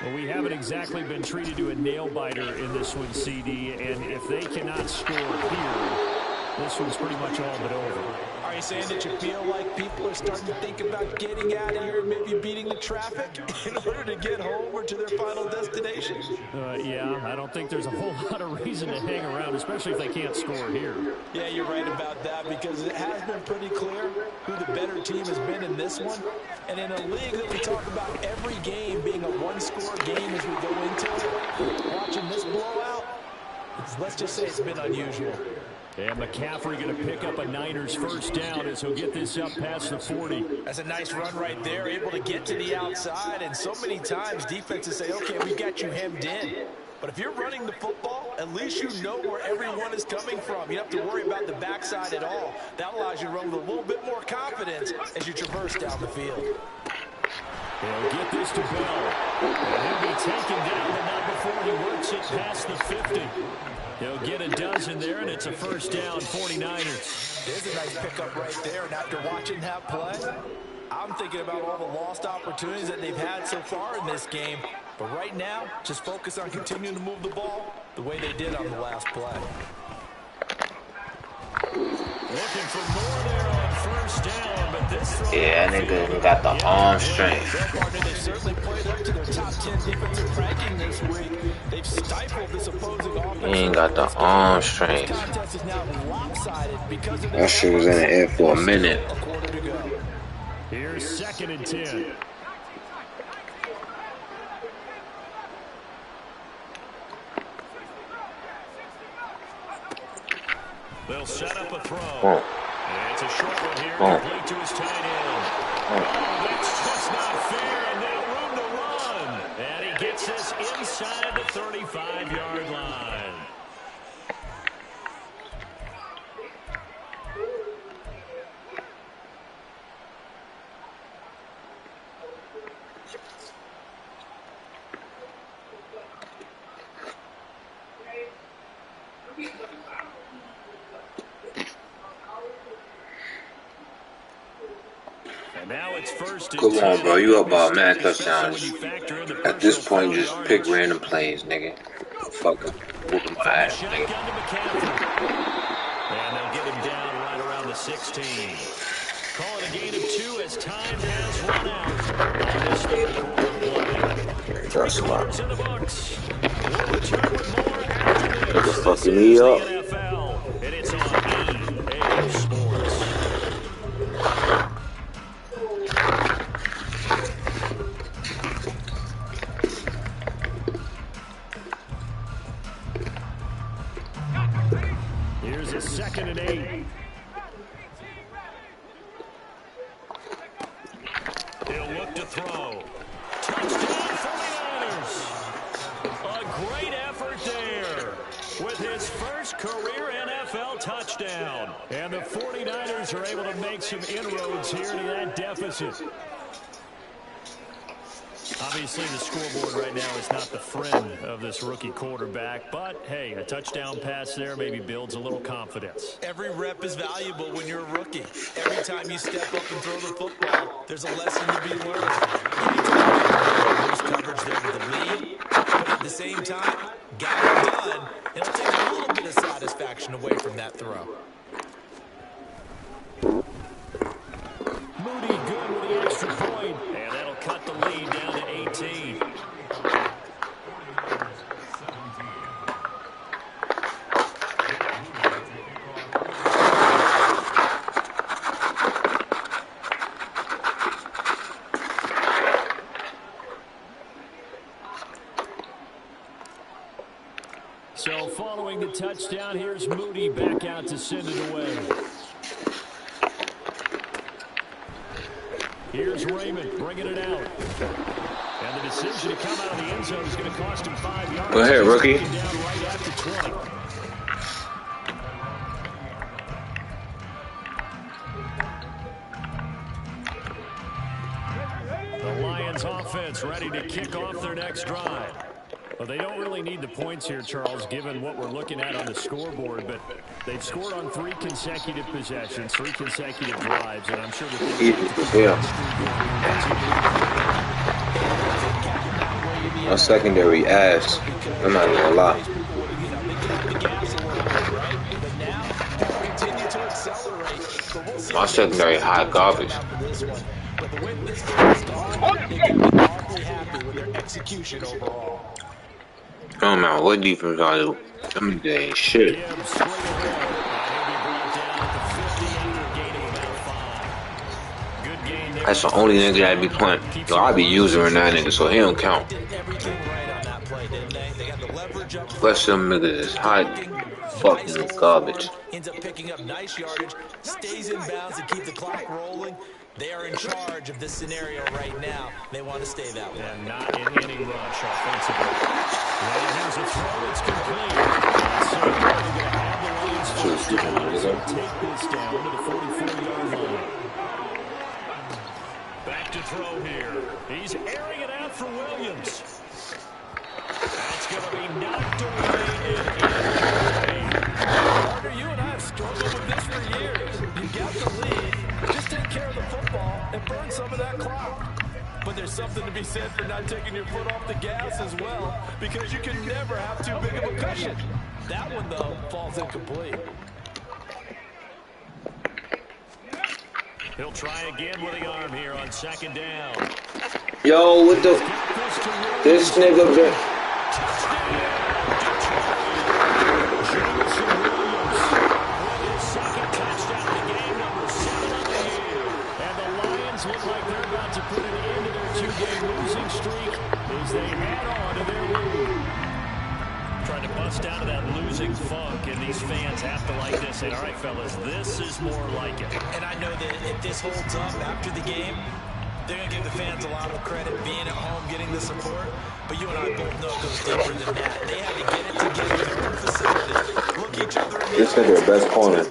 Well, we haven't exactly been treated to a nail-biter in this one, CD, and if they cannot score here, this one's pretty much all but over. All Are you saying that you feel like people are starting to think about getting out of here and maybe beating the traffic in order to get home or to their final destination? Yeah, I don't think there's a whole lot of reason to hang around, especially if they can't score here. Yeah, you're right about that because it has been pretty clear who the better team has been in this one. And in a league that we talk about every game being a one-score game as we go into it, watching this blowout, let's just say it's been unusual. And McCaffrey going to pick up a Niners first down as he'll get this up past the 40. That's a nice run right there, able to get to the outside. And so many times defenses say, okay, we got you hemmed in. But if you're running the football, at least you know where everyone is coming from. You don't have to worry about the backside at all. That allows you to run with a little bit more confidence as you traverse down the field. He'll get this to Bell. And he'll be taken down, but not before he works it past the 50. He'll get a dozen there, and it's a first down, 49ers. There's a nice pickup right there, and after watching that play, I'm thinking about all the lost opportunities that they've had so far in this game. But right now, just focus on continuing to move the ball the way they did on the last play. Looking for more there on first down, but this throw... Yeah, nigga got the arm strength. They've certainly played up to their top 10 defensive ranking this week. They've stifled this opposing offense. He ain't got the arm strength. This contest is now lopsided because of That shit was in the air for a minute. a quarter to go. Here's 2nd and 10. They'll set up a throw. Oh. And it's a short one here, complete to his tight end. Oh. That's just not fair, and now room to run. And he gets this inside the 35-yard line. And now it's first and Come on, 10. bro. You up by mad touchdowns. When you factor in the At this personal point, just foul pick yardage. random plays, nigga. Fuck it. Whooping my ass, Shotgun to nigga. McCaffrey. And they'll get him down right around the 16. Call it a gain of 2 as time has run out on this third quarter. That's a lot. Quarters in the books. We'll return with more after Nigga this. fucking This is me the up. NFL, and it's on EA Sports. Here's a 2nd and 8. He'll look to throw. Touchdown 49ers. A great effort there with his first career NFL touchdown. And the 49ers are able to make some inroads here to that deficit. Obviously, the scoreboard right now is not the friend of this rookie quarterback, but hey, a touchdown pass there maybe builds a little confidence. Every rep is valuable when you're a rookie. Every time you step up and throw the football, there's a lesson to be learned. There's coverage there with the lead, but at the same time, got it done. It'll take a little bit of satisfaction away from that throw. Moody good with the extra point, and that'll cut the lead down to 18. So following the touchdown, here's Moody back out to send it away. Here's Raymond bringing it out. And the decision to come out of the end zone is going to cost him 5 yards. Go ahead, rookie. He's down right at the 20. The Lions offense ready to kick off their next drive. Well, they don't really need the points here, Charles, given what we're looking at on the scoreboard, but they've scored on 3 consecutive possessions, 3 consecutive drives, and I'm sure that My secondary ass. I'm not gonna lie. But now, continue to accelerate. But we'll see My if maybe secondary something high different can come garbage. out of this one. But the way this game started, they can be awfully happy with their execution overall. No matter what defense I do, them niggas ain't shit. Gibbs straight away. And he'll be brought down at the 50 after a gain of about 5. Good gain there That's on the only first nigga that be down. playing. Keeps Yo, him I in a be running using that situation. nigga, so he don't They count. did everything right on that play, didn't they? They got the leverage up Rest front. of them niggas is Good hot blocking, nice fucking hole for him, garbage. ends up picking up nice yardage, stays in bounds to keep the clock rolling. They are in charge of this scenario right now. They want to stay that way. And not in any rush offensively. Well, here's a throw. It's complete. And so they're going to have the Lions Should've first skipped him, down as they nigga. take this down to the 44-yard line. Back to throw here. He's airing it out for Williams. That's going to be knocked away and incomplete. Carter, you and I have struggled with this for years. You got the lead. Just take care of the football and burn some of that clock. But there's something to be said for not taking your foot off the gas as well, because you can never have too big of a cushion. That one, though, falls incomplete. He'll try again with the arm here on second down. Yo, what the? This nigga been. Look like they're about to put an end to their two-game losing streak as they head on to their lead. Trying to bust out of that losing funk, and these fans have to like this. And all right, fellas, this is more like it. And I know that if this holds up after the game, they're going to give the fans a lot of credit being at home, getting the support. But you and I both know it goes deeper than that. They had to get it together in their own facility. Look each other in the This nigga the best corner.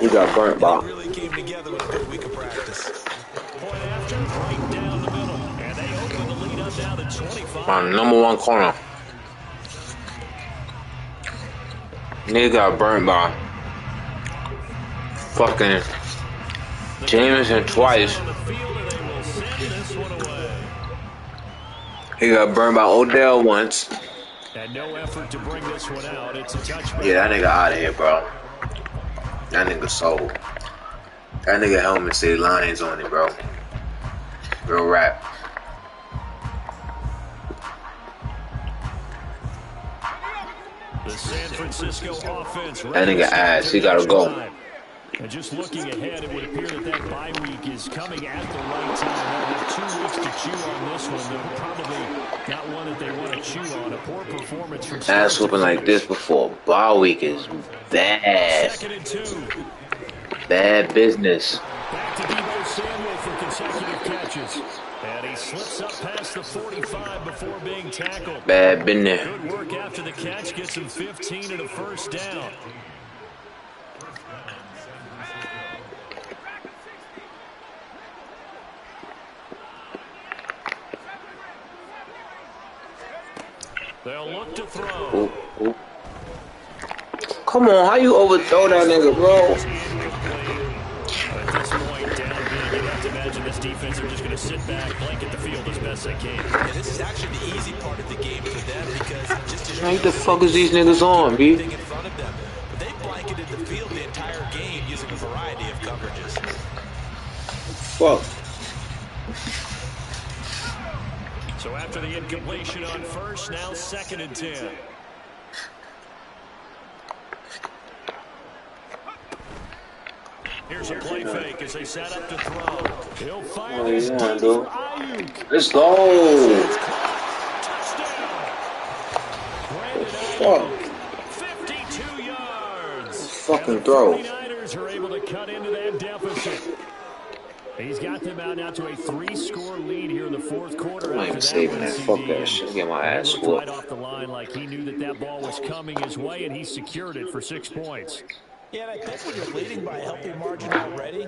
He got burnt by. Really came together with a good week of practice. Point after, right down the middle. And they open the lead up now to 25. My #1 corner. Nigga got burnt by fucking Jameson twice. He got burned by Odell once. And no effort to bring this one out. It's a touchback. Yeah, that nigga out of here, bro. That nigga sold. That nigga helmet say Lions on it, bro. Real rap. The San Francisco offense. That nigga ass, he gotta go. And just looking ahead, it would appear that that bye week is coming at the right time. They'll have 2 weeks to chew on this one. They're probably not one that they want to chew on. A poor performance from Ass whooping like this before bye week is bad. 2nd and 2. Bad business. Back to Deebo Samuel for consecutive catches. And he slips up past the 45 before being tackled. Bad business. Good work after the catch. Gets him 15 and a first down. They'll look to throw. Ooh, ooh. Come on, how you overthrow that nigga, bro? At this point, down big, you have to imagine this defense are just going to sit back, blanket the field as best they can. Yeah, this is actually the easy part of the game for them because just as Like the fuck is these niggas on, B? in front of them, but they blanketed the field the entire game using a variety of coverages. Fuck. So after the incompletion on first, now 2nd and 10. Here's a play fake as they set up to throw. He'll fire this deep for Ayuk. Let's go. Touchdown. Brandon Fuck. 52 yards. Fucking And the throw. 49ers are able to cut into that deficit. He's got them out now to a 3-score lead here in the 4th quarter. I'm not even saving that. Fuck that shit. Get my ass Right whooped. off the line like he knew that that ball was coming his way, and he secured it for 6 points. Yeah, and I think when you're leading by a healthy margin already,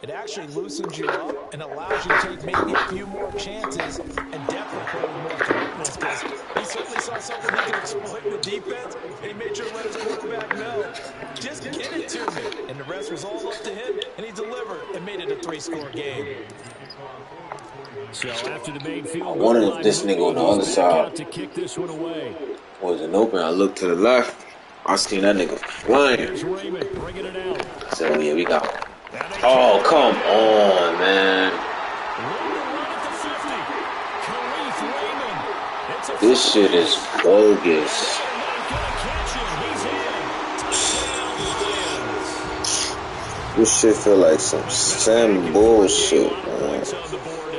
it actually loosens you up and allows you to take maybe a few more chances and definitely play with more confidence because he certainly saw something he could exploit in the defense, and he made sure to let his quarterback know, just get it to me. And the rest was all up to him, and he delivered and made it a 3-score game. So after the main field, I wondered if this nigga on the other side to kick this one away. wasn't open. I looked to the left. I seen that nigga flying. Here's Raymond bringing it out. So yeah, we got one. Oh, come on, man. This shit is bogus. This shit feel like some bullshit, man.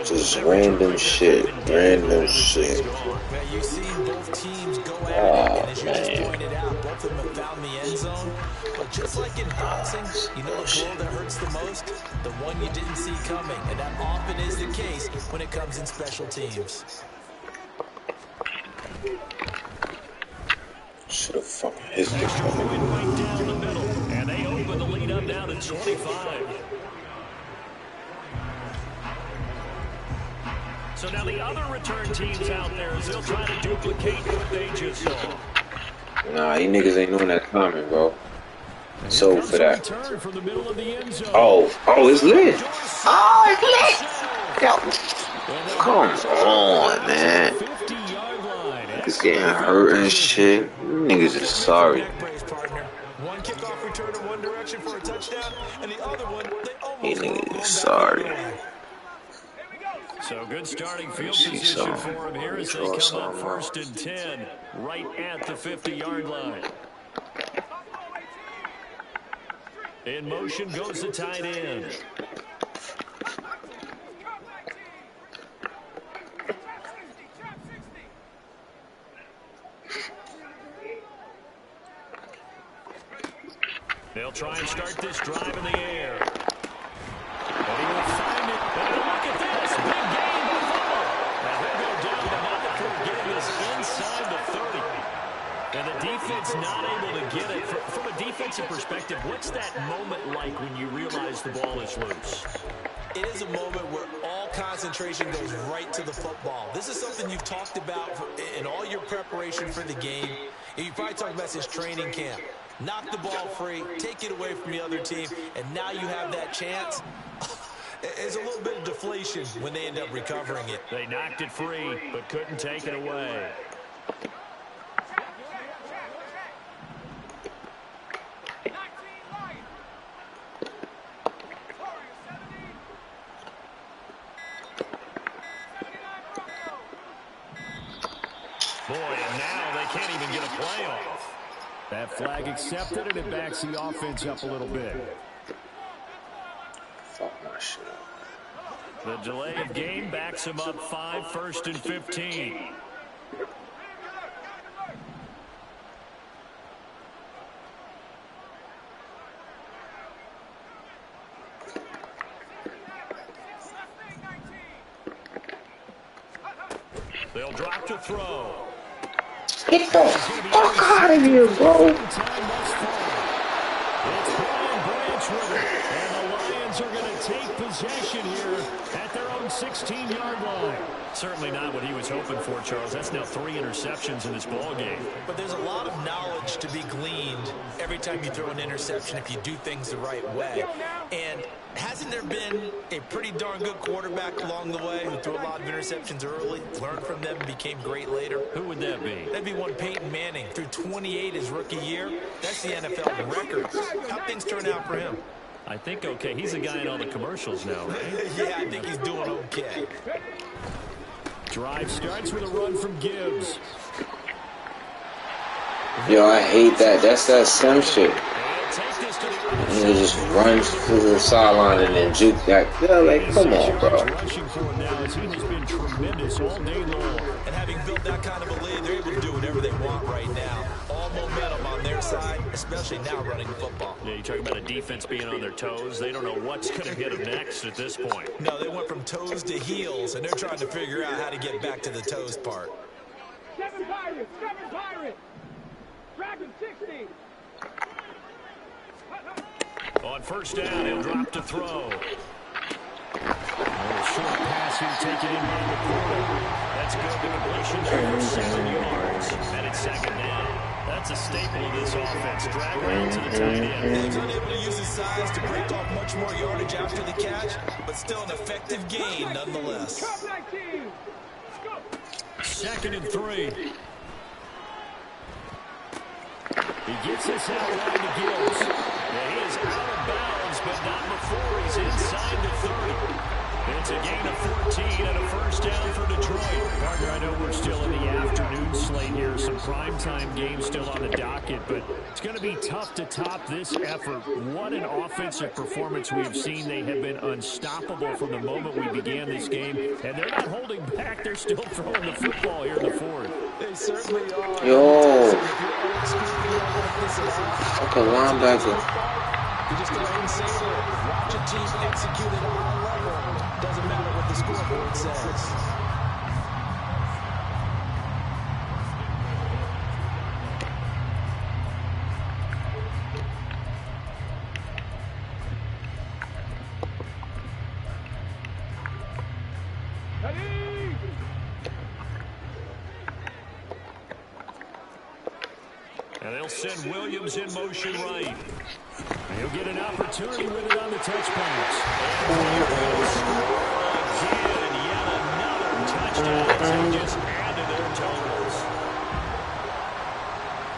Just random shit. Random shit. You've seen both teams go at it, and as you just pointed out, both of them have found the end zone. But just like in boxing, you know the blow that hurts the most? The one you didn't see coming. And that often is the case when it comes in special teams. Should have fucking hit this right down the middle. And they open the lead up now to 25. So now the other return teams out there as they'll try to duplicate what they just saw. Nah, you niggas ain't knowing that coming, bro. So for that. From the middle of the end zone. Oh, it's lit. Oh, it's lit. Yo. Come on, man. Niggas getting hurt and shit. Niggas is sorry. One kickoff return in one direction for a touchdown, and the other one, they almost niggas is sorry. So good starting field position for him here as they come up 1st and 10, right at the 50-yard line. In motion goes the tight end. They'll try and start this drive in the air. And he will find it. And look at this. Big gain by Fuller. Now he'll go down to not before getting this inside the 30. And the defense not able to get it. From a defensive perspective, what's that moment like when you realize the ball is loose? It is a moment where all concentration goes right to the football. This is something you've talked about in all your preparation for the game. And you probably talked about this training camp. Knock the ball free, take it away from the other team, and now you have that chance. It's a little bit of deflation when they end up recovering it. They knocked it free, but couldn't take it away. Boy, and now they can't even get a play off. That flag accepted, and it backs the offense up a little bit. Fuck my shit up. The delay of game backs him up 5, 1st and 15. They'll drop to throw. Get the fuck out of here, bro. And the Lions are going to take possession here at their own 16-yard line. Certainly not what he was hoping for, Charles. That's now 3 interceptions in this ball game. But there's a lot of knowledge to be gleaned every time you throw an interception if you do things the right way. And hasn't there been a pretty darn good quarterback along the way who threw a lot of interceptions early, learned from them, and became great later? Who would that be? That'd be one Peyton Manning. Threw 28 his rookie year. That's the NFL record. How'd things turn out for him? I think okay. He's a guy in all the commercials now, right? Yeah, I think he's doing okay. Drive starts with a run from Gibbs. Yo, I hate that. That's that sim shit. And he just runs to the sideline and then juke that. Yeah, like, come on, bro. Rushing for him now as he has been tremendous all day long. And having built that kind of a lead, they're able to do whatever they want right now. All momentum on their side, especially now running the football. Yeah, you talk about a defense being on their toes. They don't know what's going to hit them next at this point. No, they went from toes to heels, and they're trying to figure out how to get back to the toes part. 7 Pirates! 7 Pirates! Dragon 60! On 1st down, he'll drop to throw. Short pass here taken in by the corner. That's good. The completion for 7 yards. And it's 2nd down. That's a staple of this offense. Drag around to the tight end. He's unable to use his size to break off much more yardage after the catch, but still an effective gain nonetheless. 2nd and 3. He gets this out wide to Gibbs. Yeah, he is out of bounds, but not before he's inside the 30. It's a gain of 14 and a first down for Detroit. Partner, I know we're still in the afternoon slate here. Some primetime games still on the docket, but it's going to be tough to top this effort. What an offensive performance we have seen. They have been unstoppable from the moment we began this game, and they're not holding back. They're still throwing the football here in the fourth. They certainly are. Yo. Like a linebacker. You just go ahead and say it. Watch a team execute at a high level. Doesn't matter what the scoreboard says. And they'll send Williams in motion right. He'll get an opportunity with it on the touch pass. And yet another touchdown. They just add to their totals.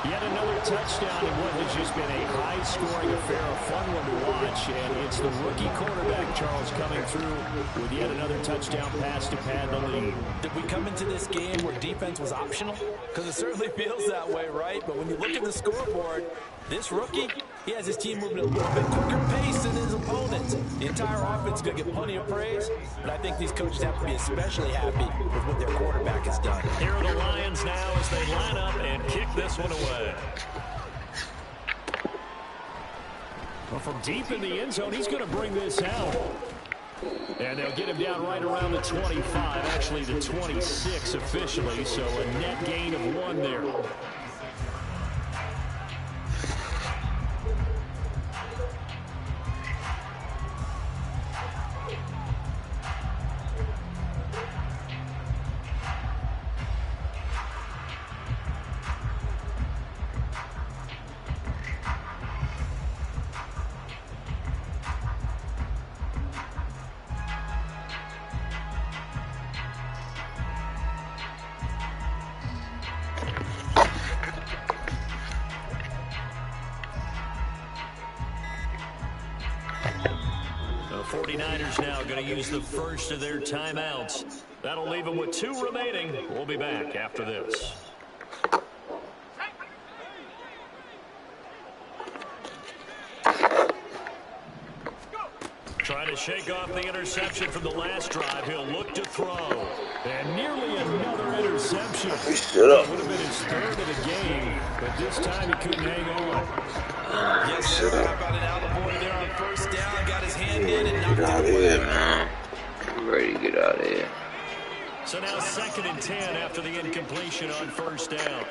Yet another touchdown in what has just been a high-scoring affair, a fun one to watch. And it's the rookie quarterback, Charles, coming through with yet another touchdown pass to pad the lead. Did we come into this game where defense was optional? Because it certainly feels that way, right? But when you look at the scoreboard, this rookie, he has his team moving at a little bit quicker pace than his opponents. The entire offense is going to get plenty of praise, but I think these coaches have to be especially happy with what their quarterback has done. Here are the Lions now as they line up and kick this one away. Well, from deep in the end zone, he's going to bring this out. And they'll get him down right around the 25, actually the 26 officially, so a net gain of 1 there. The 49ers now going to use the first of their timeouts. That'll leave them with 2 remaining. We'll be back after this. Trying to shake off the interception from the last drive. He'll look to throw. And nearly another interception. It would have been his 3rd of the game, but this time he couldn't hang on. Yes, sir. How about an out of boy there on first down? Got his hand in and knocked Get out it of away. here, man. I'm ready to get out of here. So now 2nd and 10 after the incompletion on first down.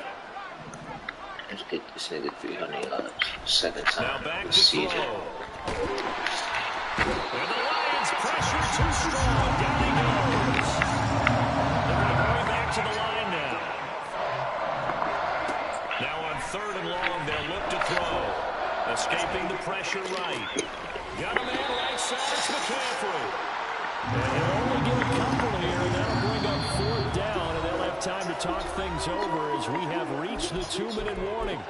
Let's get this nigga 300 yards. 2nd Now time back this to season. throw. And the Lions pressure too strong. Down he goes. They're going to hurry back to the line now. Now on 3rd and long, they'll look to throw. Escaping the pressure right. Got a man right side. It's McCaffrey. And he'll only get a couple here, and that'll bring up 4th down, and they'll have time to talk things over as we have reached the 2-minute warning.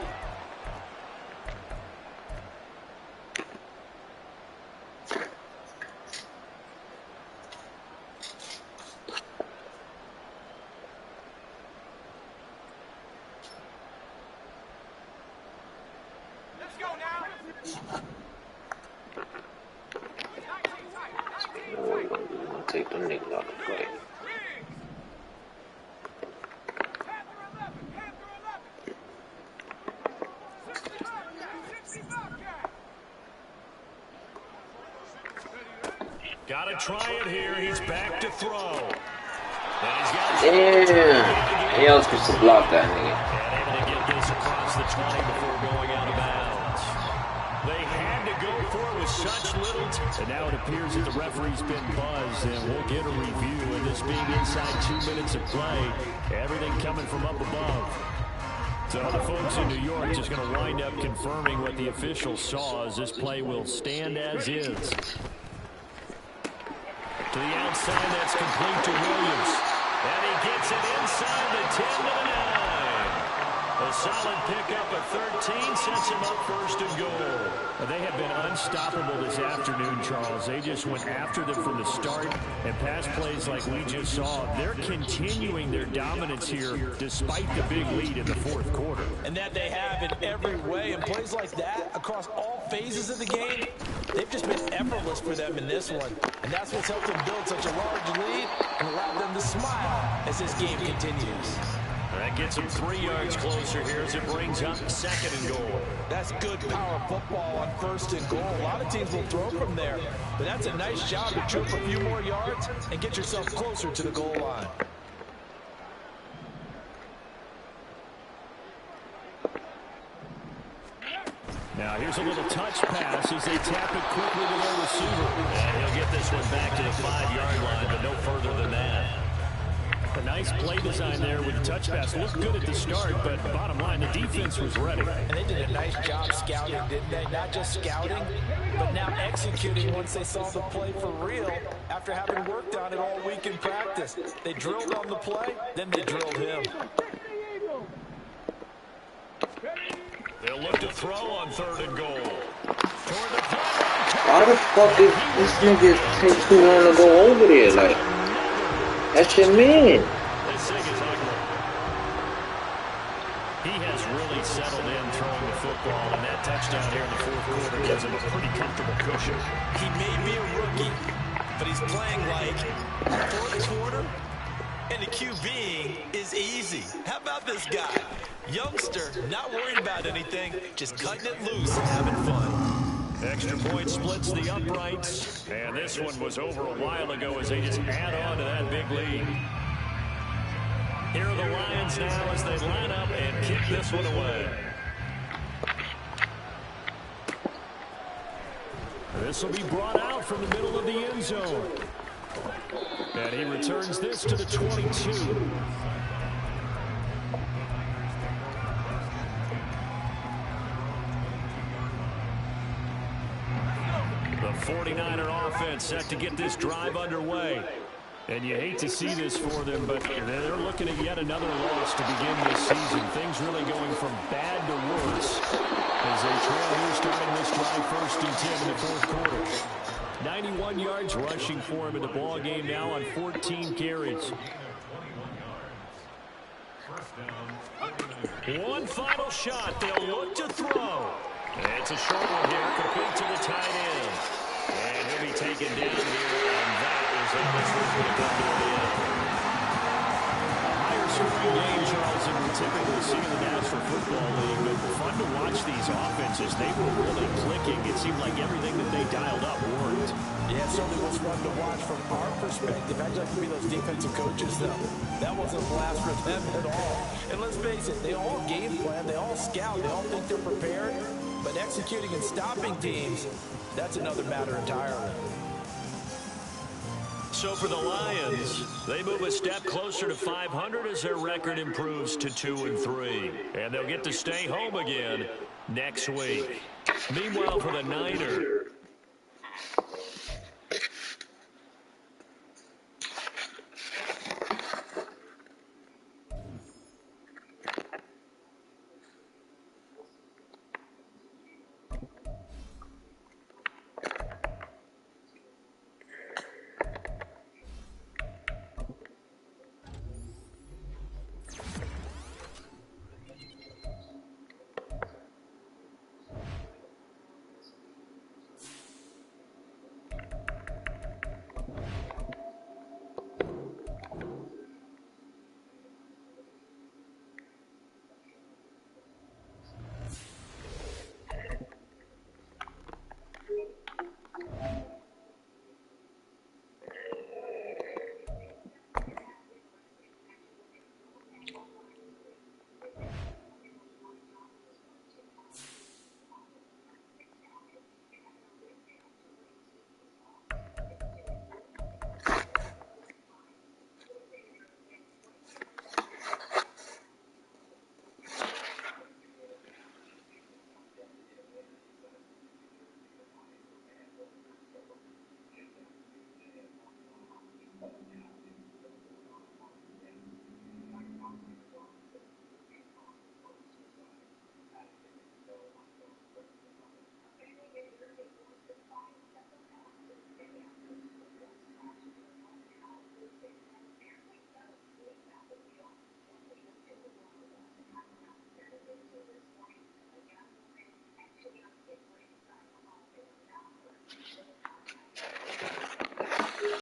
We're gonna take them niggas out the play. Got to try it here. He's back to throw. And he's got Damn. He else supposed to block that nigga. and able to get this across the 20 before going out of bounds. They had to go for it with such little time. And now it appears that the referee's been buzzed, and we'll get a review. And this being inside 2 minutes of play, everything coming from up above. So the folks in New York just going to wind up confirming what the officials saw as this play will stand as is. To the outside, that's complete to Williams. And he gets it inside the 10 to the 9. A solid pickup, a 13 14 sets him up first and goal. They have been unstoppable this afternoon, Charles. They just went after them from the start, and pass plays like we just saw. They're continuing their dominance here despite the big lead in the fourth quarter. And that they have in every way. And plays like that across all phases of the game, they've just been effortless for them in this one. And that's what's helped them build such a large lead and allowed them to smile as this game continues. That gets them 3 yards closer here as it brings up second and goal. That's good power football on first and goal. A lot of teams will throw from there, but that's a nice job to trip a few more yards and get yourself closer to the goal line. Now here's a little touch pass as they tap it quickly to their receiver. And he'll get this one back to the 5-yard line, but no further than that. A nice play design there with the touch pass. Looked good at the start, but bottom line, the defense was ready. And they did a nice job scouting, didn't they? Not just scouting, but now executing once they saw the play for real after having worked on it all week in practice. They drilled on the play, then they drilled him. They'll look to throw on third and goal. Why the fuck is this nigga take too long to go over there? Like, that's your man. This thing is ugly. He has really settled in throwing the football, and that touchdown here in the fourth quarter gives him a pretty comfortable cushion. He may be a rookie, but he's playing like fourth quarter, and the QBing is easy. How about this guy? Youngster, not worried about anything, just cutting it loose and having fun. Extra point splits the uprights, and this one was over a while ago as they just add on to that big lead. Here are the Lions now as they line up and kick this one away. This will be brought out from the middle of the end zone. And he returns this to the 22. The 49er offense set to get this drive underway. And you hate to see this for them, but they're looking at yet another loss to begin this season. Things really going from bad to worse as they trail here starting this drive first and 10 in the fourth quarter. 91 yards rushing for him in the ball game now on 14 carries. One final shot. They'll look to throw. It's a short one here, complete to the tight end. And he'll be taken down here, and that is how this one's going to come to an end. A higher scoring game, Charles, than we typically see in the National Football League, but fun to watch these offenses. They were really clicking. It seemed like everything that they dialed up worked. Yeah, it certainly was fun to watch from our perspective. I'd like to be those defensive coaches, though. That wasn't a blast for them at all. And let's face it, they all game plan, they all scout, they all think they're prepared. But executing and stopping teams, that's another matter entirely. So for the Lions, they move a step closer to 500 as their record improves to 2-3. And they'll get to stay home again next week. Meanwhile, for the Niners,